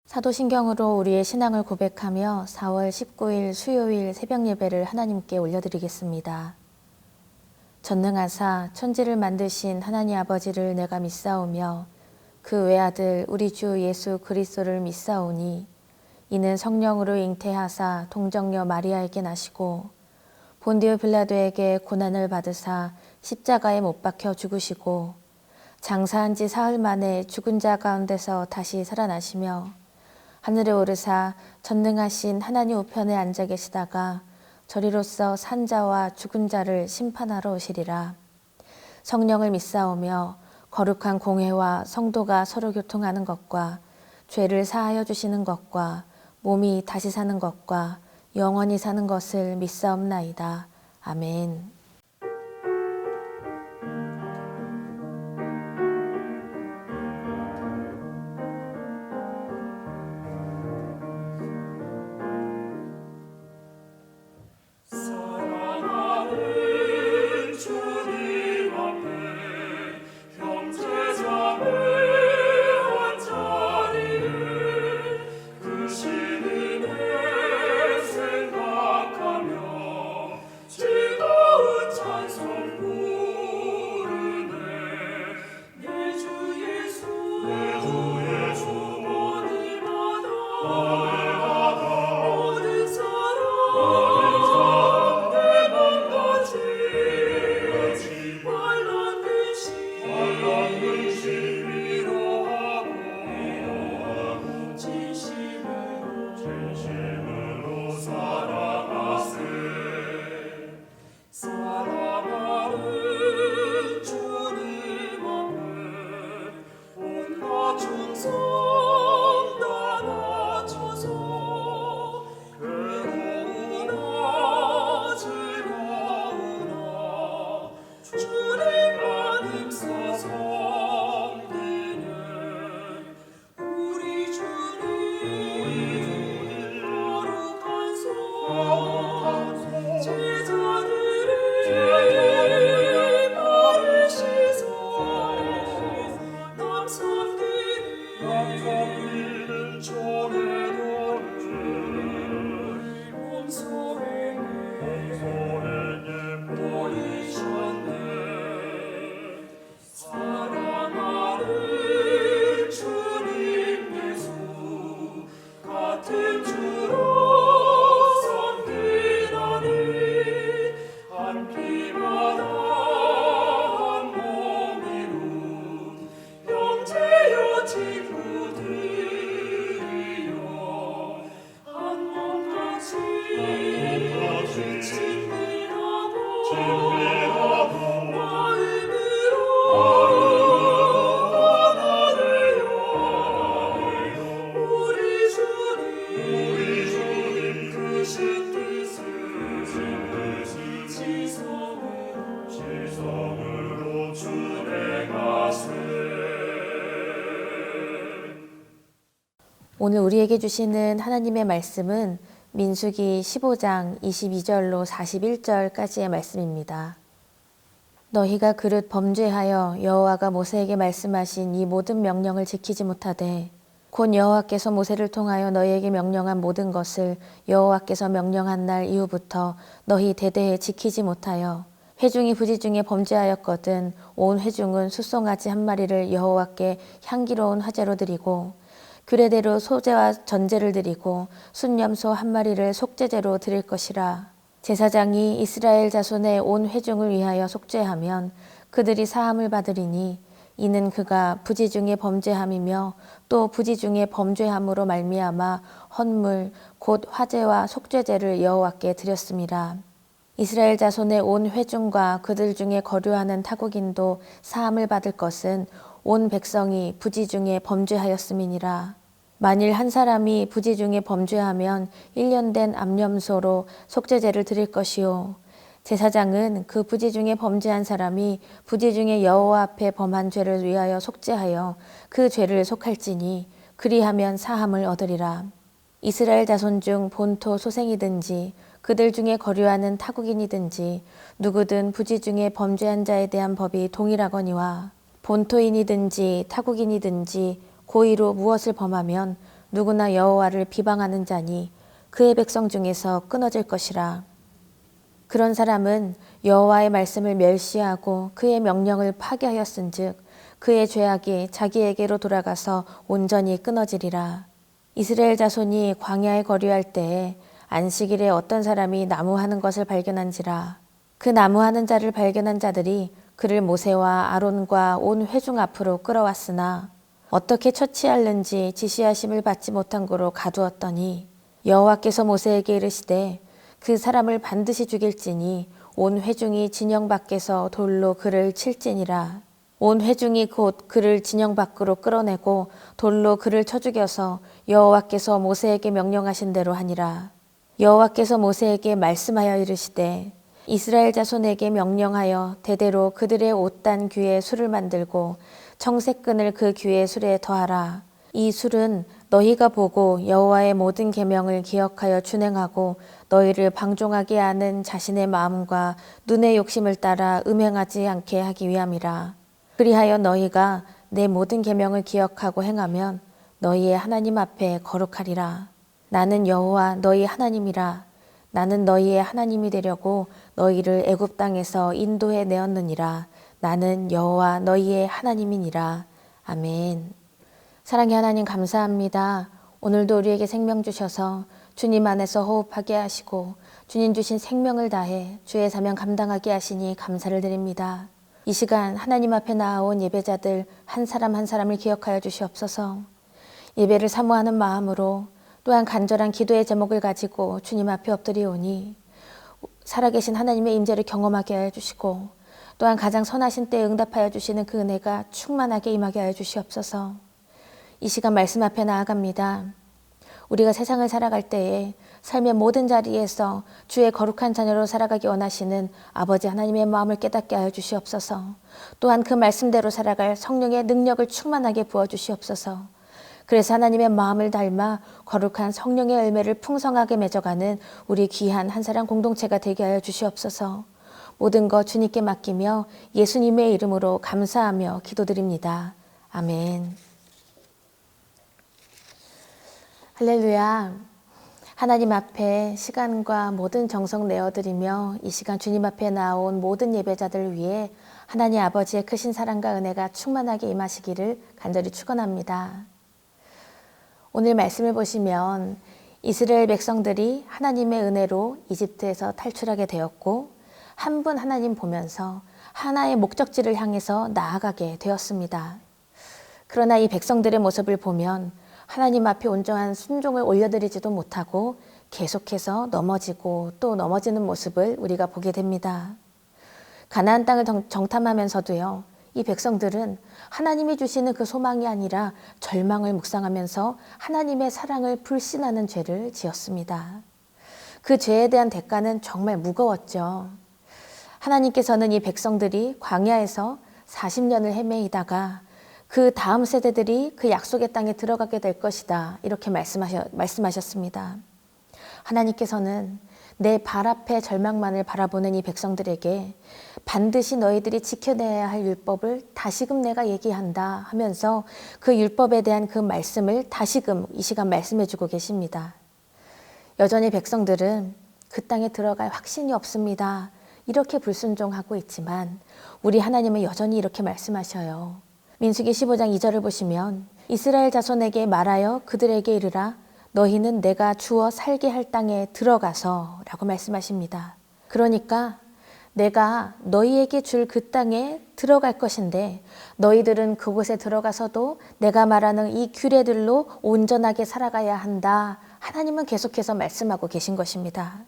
사도신경으로 우리의 신앙을 고백하며 4월 19일 수요일 새벽 예배를 하나님께 올려드리겠습니다. 전능하사 천지를 만드신 하나님 아버지를 내가 믿사오며 그 외아들 우리 주 예수 그리스도를 믿사오니 이는 성령으로 잉태하사 동정녀 마리아에게 나시고 본디오 빌라도에게 고난을 받으사 십자가에 못 박혀 죽으시고 장사한 지 사흘 만에 죽은 자 가운데서 다시 살아나시며 하늘에 오르사 전능하신 하나님 우편에 앉아 계시다가 저리로서 산 자와 죽은 자를 심판하러 오시리라. 성령을 믿사오며 거룩한 공회와 성도가 서로 교통하는 것과 죄를 사하여 주시는 것과 몸이 다시 사는 것과 영원히 사는 것을 믿사옵나이다. 아멘. 오늘 우리에게 주시는 하나님의 말씀은 민수기 15장 22절로 41절까지의 말씀입니다. 너희가 그릇 범죄하여 여호와가 모세에게 말씀하신 이 모든 명령을 지키지 못하되 곧 여호와께서 모세를 통하여 너희에게 명령한 모든 것을 여호와께서 명령한 날 이후부터 너희 대대에 지키지 못하여 회중이 부지 중에 범죄하였거든 온 회중은 숫송아지 한 마리를 여호와께 향기로운 화제로 드리고 규례대로 소제와 전제를 드리고 순염소 한 마리를 속죄제로 드릴 것이라. 제사장이 이스라엘 자손의 온 회중을 위하여 속죄하면 그들이 사함을 받으리니 이는 그가 부지 중에 범죄함이며 또 부지 중에 범죄함으로 말미암아 헌물 곧 화제와 속죄제를 여호와께 드렸음이라. 이스라엘 자손의 온 회중과 그들 중에 거류하는 타국인도 사함을 받을 것은 온 백성이 부지 중에 범죄하였음이니라. 만일 한 사람이 부지 중에 범죄하면 1년 된 암염소로 속죄제를 드릴 것이요 제사장은 그 부지 중에 범죄한 사람이 부지 중에 여호와 앞에 범한 죄를 위하여 속죄하여 그 죄를 속할지니 그리하면 사함을 얻으리라. 이스라엘 자손 중 본토 소생이든지 그들 중에 거류하는 타국인이든지 누구든 부지 중에 범죄한 자에 대한 법이 동일하거니와 본토인이든지 타국인이든지 고의로 무엇을 범하면 누구나 여호와를 비방하는 자니 그의 백성 중에서 끊어질 것이라. 그런 사람은 여호와의 말씀을 멸시하고 그의 명령을 파괴하였은즉 그의 죄악이 자기에게로 돌아가서 온전히 끊어지리라. 이스라엘 자손이 광야에 거류할 때에 안식일에 어떤 사람이 나무하는 것을 발견한지라. 그 나무하는 자를 발견한 자들이 그를 모세와 아론과 온 회중 앞으로 끌어왔으나 어떻게 처치할는지 지시하심을 받지 못한 고로 가두었더니 여호와께서 모세에게 이르시되 그 사람을 반드시 죽일지니 온 회중이 진영 밖에서 돌로 그를 칠지니라. 온 회중이 곧 그를 진영 밖으로 끌어내고 돌로 그를 쳐 죽여서 여호와께서 모세에게 명령하신 대로 하니라. 여호와께서 모세에게 말씀하여 이르시되 이스라엘 자손에게 명령하여 대대로 그들의 옷단 귀에 술을 만들고 청색끈을 그 귀의 술에 더하라. 이 술은 너희가 보고 여호와의 모든 계명을 기억하여 준행하고 너희를 방종하게 하는 자신의 마음과 눈의 욕심을 따라 음행하지 않게 하기 위함이라. 그리하여 너희가 내 모든 계명을 기억하고 행하면 너희의 하나님 앞에 거룩하리라. 나는 여호와 너희 하나님이라. 나는 너희의 하나님이 되려고 너희를 애굽 땅에서 인도해 내었느니라. 나는 여호와 너희의 하나님이니라. 아멘. 사랑의 하나님 감사합니다. 오늘도 우리에게 생명 주셔서 주님 안에서 호흡하게 하시고 주님 주신 생명을 다해 주의 사명 감당하게 하시니 감사를 드립니다. 이 시간 하나님 앞에 나아온 예배자들 한 사람 한 사람을 기억하여 주시옵소서. 예배를 사모하는 마음으로 또한 간절한 기도의 제목을 가지고 주님 앞에 엎드리오니 살아계신 하나님의 임재를 경험하게 하여 주시고 또한 가장 선하신 때에 응답하여 주시는 그 은혜가 충만하게 임하게 하여 주시옵소서. 이 시간 말씀 앞에 나아갑니다. 우리가 세상을 살아갈 때에 삶의 모든 자리에서 주의 거룩한 자녀로 살아가기 원하시는 아버지 하나님의 마음을 깨닫게 하여 주시옵소서. 또한 그 말씀대로 살아갈 성령의 능력을 충만하게 부어주시옵소서. 그래서 하나님의 마음을 닮아 거룩한 성령의 열매를 풍성하게 맺어가는 우리 귀한 한 사람 공동체가 되게 하여 주시옵소서. 모든 것 주님께 맡기며 예수님의 이름으로 감사하며 기도드립니다. 아멘. 할렐루야. 하나님 앞에 시간과 모든 정성 내어드리며 이 시간 주님 앞에 나온 모든 예배자들을 위해 하나님 아버지의 크신 사랑과 은혜가 충만하게 임하시기를 간절히 축원합니다. 오늘 말씀을 보시면 이스라엘 백성들이 하나님의 은혜로 이집트에서 탈출하게 되었고 한 분 하나님 보면서 하나의 목적지를 향해서 나아가게 되었습니다. 그러나 이 백성들의 모습을 보면 하나님 앞에 온전한 순종을 올려드리지도 못하고 계속해서 넘어지고 또 넘어지는 모습을 우리가 보게 됩니다. 가나안 땅을 정탐하면서도요, 이 백성들은 하나님이 주시는 그 소망이 아니라 절망을 묵상하면서 하나님의 사랑을 불신하는 죄를 지었습니다. 그 죄에 대한 대가는 정말 무거웠죠. 하나님께서는 이 백성들이 광야에서 40년을 헤매이다가 그 다음 세대들이 그 약속의 땅에 들어가게 될 것이다. 이렇게 말씀하셨습니다. 하나님께서는 내 발 앞에 절망만을 바라보는 이 백성들에게 반드시 너희들이 지켜내야 할 율법을 다시금 내가 얘기한다 하면서 그 율법에 대한 그 말씀을 다시금 이 시간 말씀해주고 계십니다. 여전히 백성들은 그 땅에 들어갈 확신이 없습니다. 이렇게 불순종하고 있지만 우리 하나님은 여전히 이렇게 말씀하셔요. 민수기 15장 2절을 보시면 이스라엘 자손에게 말하여 그들에게 이르라 너희는 내가 주어 살게 할 땅에 들어가서 라고 말씀하십니다. 그러니까 내가 너희에게 줄 그 땅에 들어갈 것인데 너희들은 그곳에 들어가서도 내가 말하는 이 규례들로 온전하게 살아가야 한다. 하나님은 계속해서 말씀하고 계신 것입니다.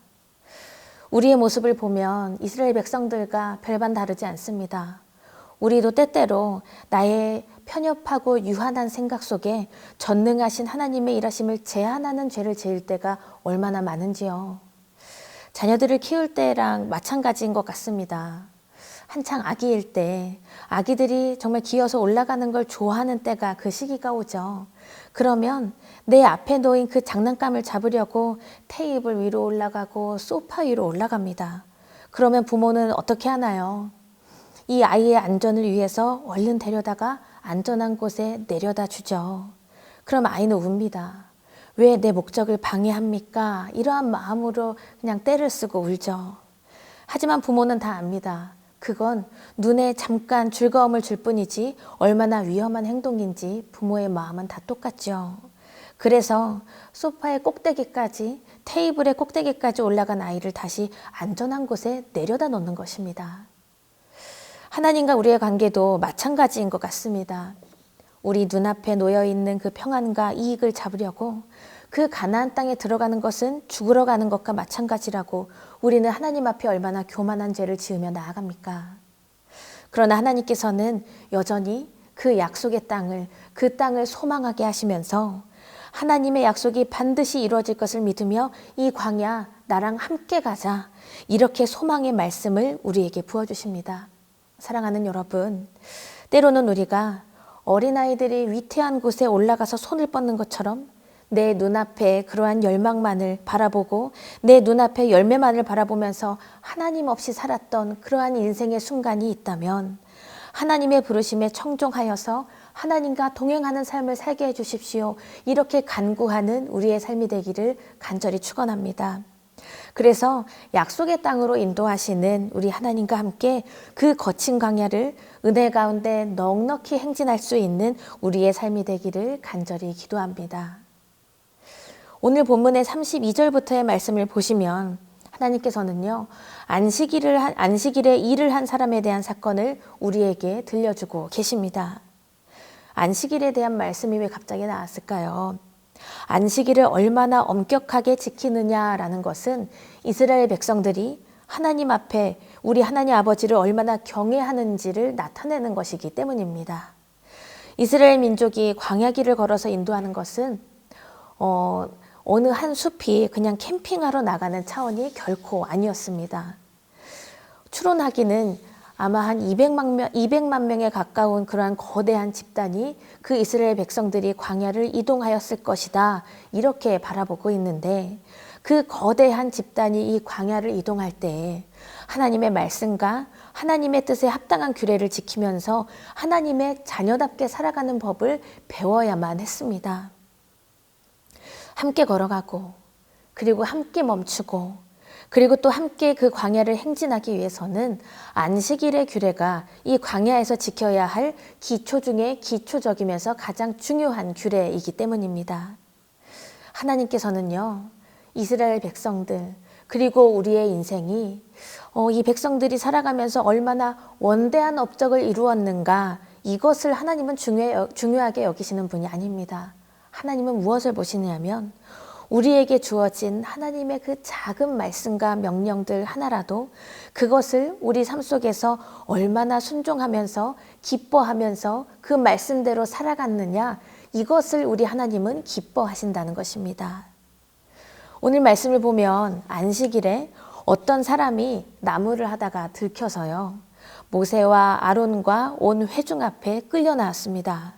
우리의 모습을 보면 이스라엘 백성들과 별반 다르지 않습니다. 우리도 때때로 나의 편협하고 유한한 생각 속에 전능하신 하나님의 일하심을 제한하는 죄를 지을 때가 얼마나 많은지요. 자녀들을 키울 때랑 마찬가지인 것 같습니다. 한창 아기일 때 아기들이 정말 기어서 올라가는 걸 좋아하는 때가 그 시기가 오죠. 그러면 내 앞에 놓인 그 장난감을 잡으려고 테이블 위로 올라가고 소파 위로 올라갑니다. 그러면 부모는 어떻게 하나요? 이 아이의 안전을 위해서 얼른 데려다가 안전한 곳에 내려다 주죠. 그럼 아이는 웁니다. 왜 내 목적을 방해합니까? 이러한 마음으로 그냥 떼를 쓰고 울죠. 하지만 부모는 다 압니다. 그건 눈에 잠깐 즐거움을 줄 뿐이지 얼마나 위험한 행동인지 부모의 마음은 다 똑같죠. 그래서 소파의 꼭대기까지, 테이블의 꼭대기까지 올라간 아이를 다시 안전한 곳에 내려다 놓는 것입니다. 하나님과 우리의 관계도 마찬가지인 것 같습니다. 우리 눈앞에 놓여있는 그 평안과 이익을 잡으려고 그 가나안 땅에 들어가는 것은 죽으러 가는 것과 마찬가지라고 우리는 하나님 앞에 얼마나 교만한 죄를 지으며 나아갑니까? 그러나 하나님께서는 여전히 그 약속의 땅을, 그 땅을 소망하게 하시면서 하나님의 약속이 반드시 이루어질 것을 믿으며 이 광야 나랑 함께 가자, 이렇게 소망의 말씀을 우리에게 부어주십니다. 사랑하는 여러분, 때로는 우리가 어린아이들이 위태한 곳에 올라가서 손을 뻗는 것처럼 내 눈앞에 그러한 열망만을 바라보고 내 눈앞에 열매만을 바라보면서 하나님 없이 살았던 그러한 인생의 순간이 있다면 하나님의 부르심에 청종하여서 하나님과 동행하는 삶을 살게 해주십시오. 이렇게 간구하는 우리의 삶이 되기를 간절히 축원합니다. 그래서 약속의 땅으로 인도하시는 우리 하나님과 함께 그 거친 광야를 은혜 가운데 넉넉히 행진할 수 있는 우리의 삶이 되기를 간절히 기도합니다. 오늘 본문의 32절부터의 말씀을 보시면 하나님께서는요, 안식일에 일을 한 사람에 대한 사건을 우리에게 들려주고 계십니다. 안식일에 대한 말씀이 왜 갑자기 나왔을까요? 안식일을 얼마나 엄격하게 지키느냐라는 것은 이스라엘 백성들이 하나님 앞에 우리 하나님 아버지를 얼마나 경외하는지를 나타내는 것이기 때문입니다. 이스라엘 민족이 광야길을 걸어서 인도하는 것은 어느 한 숲이 그냥 캠핑하러 나가는 차원이 결코 아니었습니다. 추론하기는 아마 한 200만 명에 가까운 그러한 거대한 집단이 그 이스라엘 백성들이 광야를 이동하였을 것이다, 이렇게 바라보고 있는데, 그 거대한 집단이 이 광야를 이동할 때 하나님의 말씀과 하나님의 뜻에 합당한 규례를 지키면서 하나님의 자녀답게 살아가는 법을 배워야만 했습니다. 함께 걸어가고, 그리고 함께 멈추고, 그리고 또 함께 그 광야를 행진하기 위해서는 안식일의 규례가 이 광야에서 지켜야 할 기초 중에 기초적이면서 가장 중요한 규례이기 때문입니다. 하나님께서는요, 이스라엘 백성들, 그리고 우리의 인생이 이 백성들이 살아가면서 얼마나 원대한 업적을 이루었는가, 이것을 하나님은 중요하게 여기시는 분이 아닙니다. 하나님은 무엇을 보시냐면 우리에게 주어진 하나님의 그 작은 말씀과 명령들 하나라도 그것을 우리 삶 속에서 얼마나 순종하면서 기뻐하면서 그 말씀대로 살아갔느냐, 이것을 우리 하나님은 기뻐하신다는 것입니다. 오늘 말씀을 보면 안식일에 어떤 사람이 나무를 하다가 들켜서요, 모세와 아론과 온 회중 앞에 끌려 나왔습니다.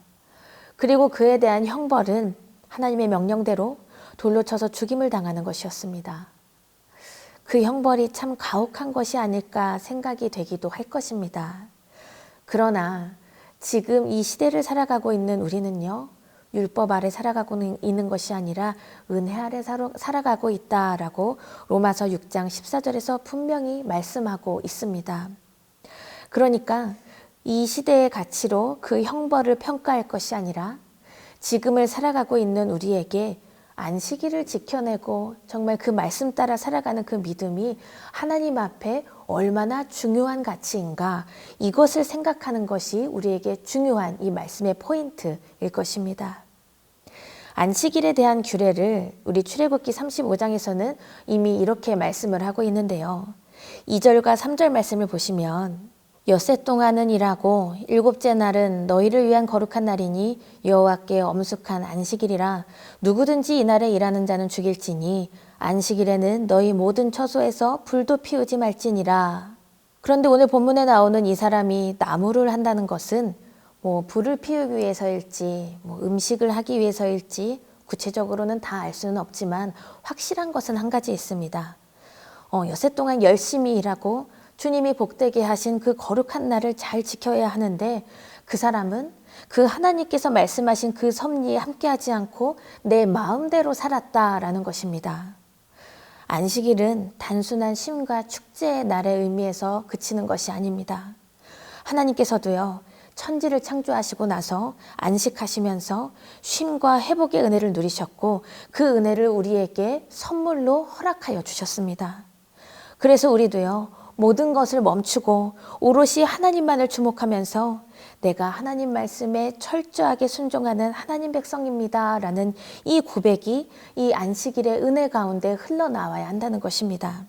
그리고 그에 대한 형벌은 하나님의 명령대로 돌로 쳐서 죽임을 당하는 것이었습니다. 그 형벌이 참 가혹한 것이 아닐까 생각이 되기도 할 것입니다. 그러나 지금 이 시대를 살아가고 있는 우리는요, 율법 아래 살아가고 있는 것이 아니라 은혜 아래 살아가고 있다라고 로마서 6장 14절에서 분명히 말씀하고 있습니다. 그러니까 이 시대의 가치로 그 형벌을 평가할 것이 아니라 지금을 살아가고 있는 우리에게 안식일을 지켜내고 정말 그 말씀 따라 살아가는 그 믿음이 하나님 앞에 얼마나 중요한 가치인가, 이것을 생각하는 것이 우리에게 중요한 이 말씀의 포인트일 것입니다. 안식일에 대한 규례를 우리 출애굽기 35장에서는 이미 이렇게 말씀을 하고 있는데요. 2절과 3절 말씀을 보시면 엿새 동안은 일하고 일곱째 날은 너희를 위한 거룩한 날이니 여호와께 엄숙한 안식일이라 누구든지 이날에 일하는 자는 죽일지니 안식일에는 너희 모든 처소에서 불도 피우지 말지니라. 그런데 오늘 본문에 나오는 이 사람이 나무를 한다는 것은 불을 피우기 위해서일지 음식을 하기 위해서일지 구체적으로는 다 알 수는 없지만 확실한 것은 한 가지 있습니다. 엿새 동안 열심히 일하고 주님이 복되게 하신 그 거룩한 날을 잘 지켜야 하는데 그 사람은 그 하나님께서 말씀하신 그 섭리에 함께하지 않고 내 마음대로 살았다라는 것입니다. 안식일은 단순한 쉼과 축제의 날의 의미에서 그치는 것이 아닙니다. 하나님께서도요, 천지를 창조하시고 나서 안식하시면서 쉼과 회복의 은혜를 누리셨고 그 은혜를 우리에게 선물로 허락하여 주셨습니다. 그래서 우리도요, 모든 것을 멈추고 오롯이 하나님만을 주목하면서 내가 하나님 말씀에 철저하게 순종하는 하나님 백성입니다 라는 이 고백이 이 안식일의 은혜 가운데 흘러나와야 한다는 것입니다.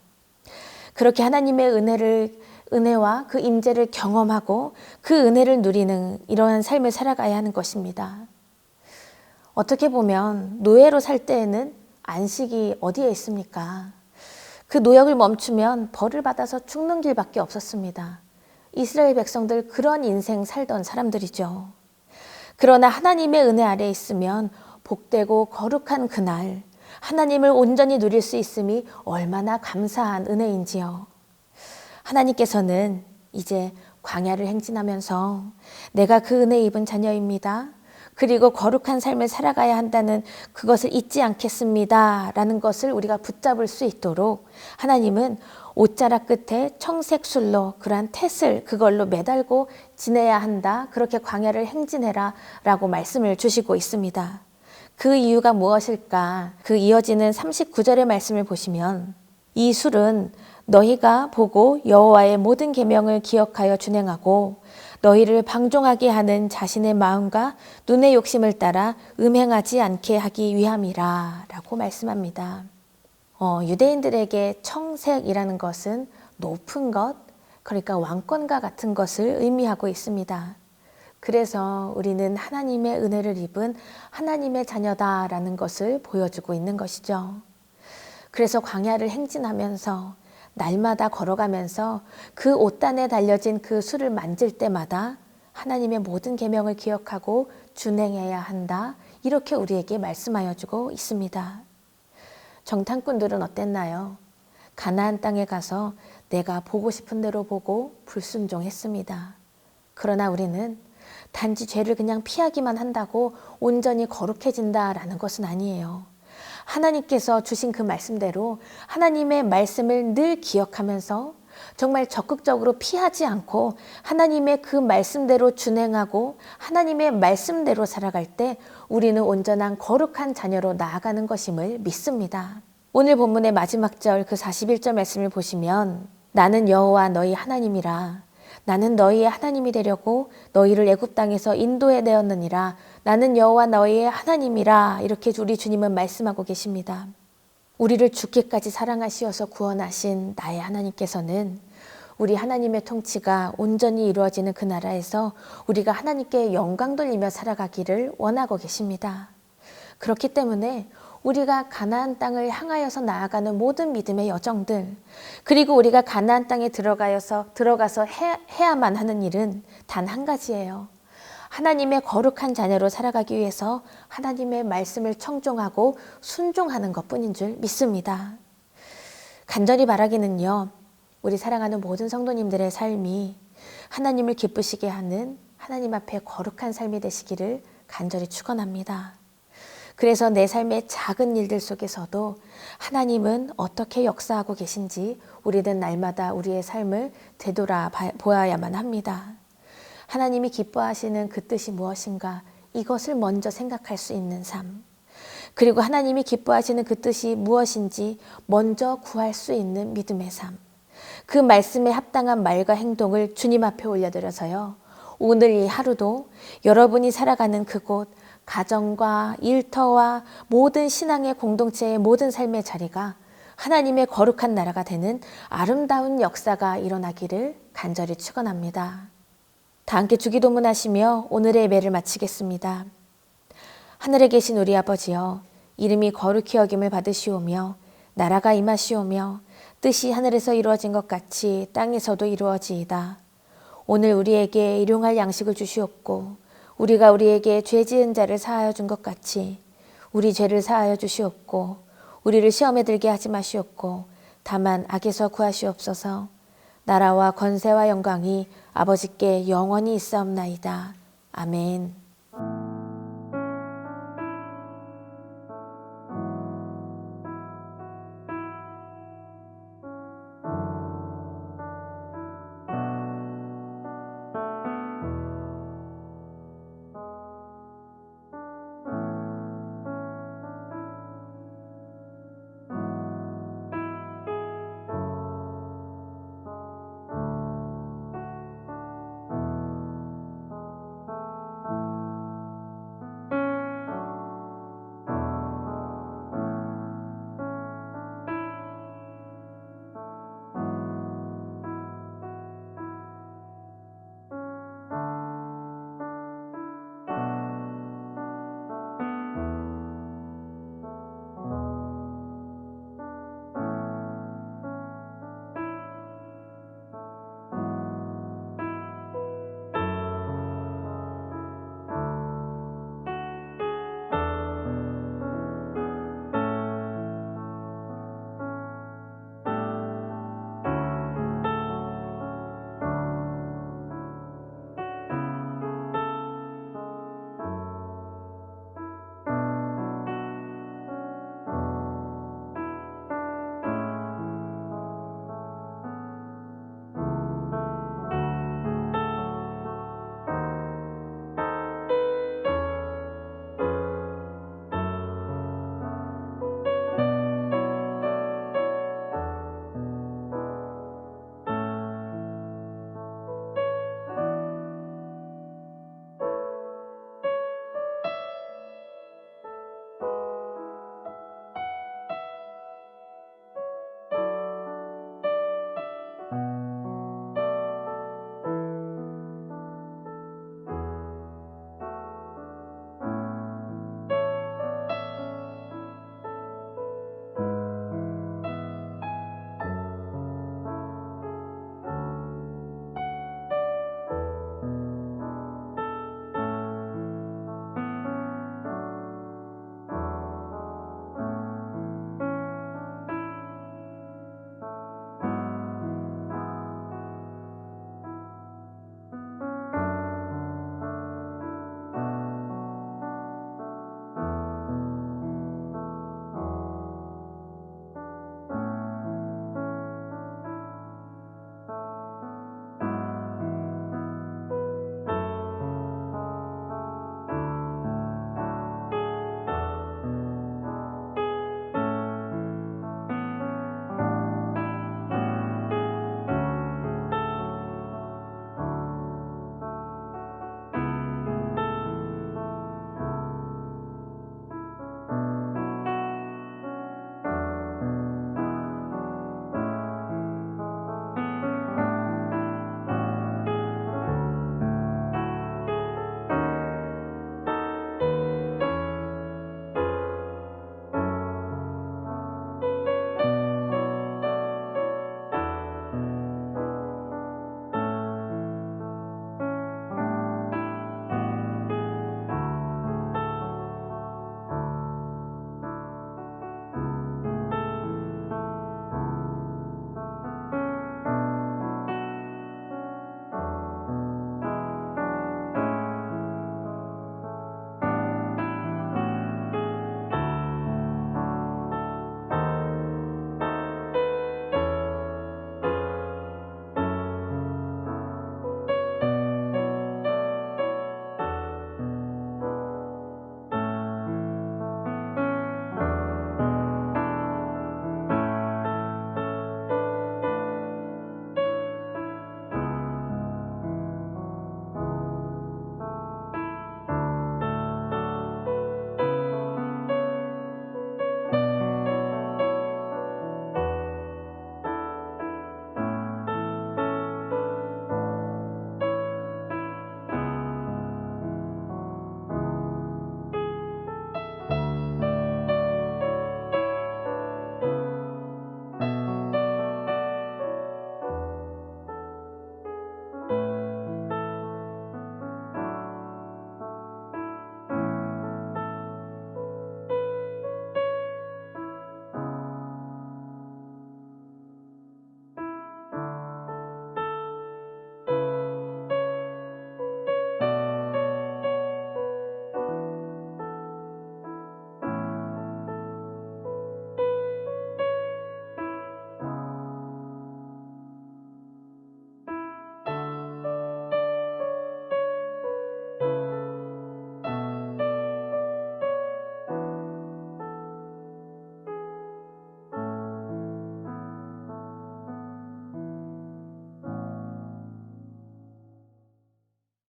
그렇게 하나님의 은혜와 그 임재를 경험하고 그 은혜를 누리는 이러한 삶을 살아가야 하는 것입니다. 어떻게 보면 노예로 살 때에는 안식이 어디에 있습니까? 그 노역을 멈추면 벌을 받아서 죽는 길밖에 없었습니다. 이스라엘 백성들 그런 인생 살던 사람들이죠. 그러나 하나님의 은혜 아래에 있으면 복되고 거룩한 그날 하나님을 온전히 누릴 수 있음이 얼마나 감사한 은혜인지요. 하나님께서는 이제 광야를 행진하면서 내가 그 은혜 입은 자녀입니다. 그리고 거룩한 삶을 살아가야 한다는 그것을 잊지 않겠습니다 라는 것을 우리가 붙잡을 수 있도록 하나님은 옷자락 끝에 청색술로 그러한 텟을 그걸로 매달고 지내야 한다. 그렇게 광야를 행진해라 라고 말씀을 주시고 있습니다. 그 이유가 무엇일까? 그 이어지는 39절의 말씀을 보시면 이 술은 너희가 보고 여호와의 모든 계명을 기억하여 준행하고 너희를 방종하게 하는 자신의 마음과 눈의 욕심을 따라 음행하지 않게 하기 위함이라 라고 말씀합니다. 유대인들에게 청색이라는 것은 높은 것, 그러니까 왕권과 같은 것을 의미하고 있습니다. 그래서 우리는 하나님의 은혜를 입은 하나님의 자녀다라는 것을 보여주고 있는 것이죠. 그래서 광야를 행진하면서 날마다 걸어가면서 그 옷단에 달려진 그 술을 만질 때마다 하나님의 모든 계명을 기억하고 준행해야 한다. 이렇게 우리에게 말씀하여 주고 있습니다. 정탐꾼들은 어땠나요? 가나안 땅에 가서 내가 보고 싶은 대로 보고 불순종했습니다. 그러나 우리는 단지 죄를 그냥 피하기만 한다고 온전히 거룩해진다라는 것은 아니에요. 하나님께서 주신 그 말씀대로 하나님의 말씀을 늘 기억하면서 정말 적극적으로 피하지 않고 하나님의 그 말씀대로 준행하고 하나님의 말씀대로 살아갈 때 우리는 온전한 거룩한 자녀로 나아가는 것임을 믿습니다. 오늘 본문의 마지막 절 그 41절 말씀을 보시면 나는 여호와 너희 하나님이라 나는 너희의 하나님이 되려고 너희를 애굽 땅에서 인도해 내었느니라 나는 여호와 너희의 하나님이라 이렇게 우리 주님은 말씀하고 계십니다. 우리를 죽기까지 사랑하시어서 구원하신 나의 하나님께서는 우리 하나님의 통치가 온전히 이루어지는 그 나라에서 우리가 하나님께 영광 돌리며 살아가기를 원하고 계십니다. 그렇기 때문에 우리가 가나안 땅을 향하여서 나아가는 모든 믿음의 여정들, 그리고 우리가 가나안 땅에 들어가서 해야만 하는 일은 단 한 가지예요. 하나님의 거룩한 자녀로 살아가기 위해서 하나님의 말씀을 청종하고 순종하는 것뿐인 줄 믿습니다. 간절히 바라기는요, 우리 사랑하는 모든 성도님들의 삶이 하나님을 기쁘시게 하는 하나님 앞에 거룩한 삶이 되시기를 간절히 축원합니다. 그래서 내 삶의 작은 일들 속에서도 하나님은 어떻게 역사하고 계신지 우리는 날마다 우리의 삶을 되돌아 보아야만 합니다. 하나님이 기뻐하시는 그 뜻이 무엇인가 이것을 먼저 생각할 수 있는 삶, 그리고 하나님이 기뻐하시는 그 뜻이 무엇인지 먼저 구할 수 있는 믿음의 삶, 그 말씀에 합당한 말과 행동을 주님 앞에 올려드려서요, 오늘 이 하루도 여러분이 살아가는 그곳 가정과 일터와 모든 신앙의 공동체의 모든 삶의 자리가 하나님의 거룩한 나라가 되는 아름다운 역사가 일어나기를 간절히 축원합니다. 다 함께 주기도문 하시며 오늘의 예배를 마치겠습니다. 하늘에 계신 우리 아버지여, 이름이 거룩히 여김을 받으시오며 나라가 임하시오며 뜻이 하늘에서 이루어진 것 같이 땅에서도 이루어지이다. 오늘 우리에게 일용할 양식을 주시옵고 우리가 우리에게 죄 지은 자를 사하여 준 것 같이 우리 죄를 사하여 주시옵고 우리를 시험에 들게 하지 마시옵고 다만 악에서 구하시옵소서. 나라와 권세와 영광이 아버지께 영원히 있사옵나이다. 아멘.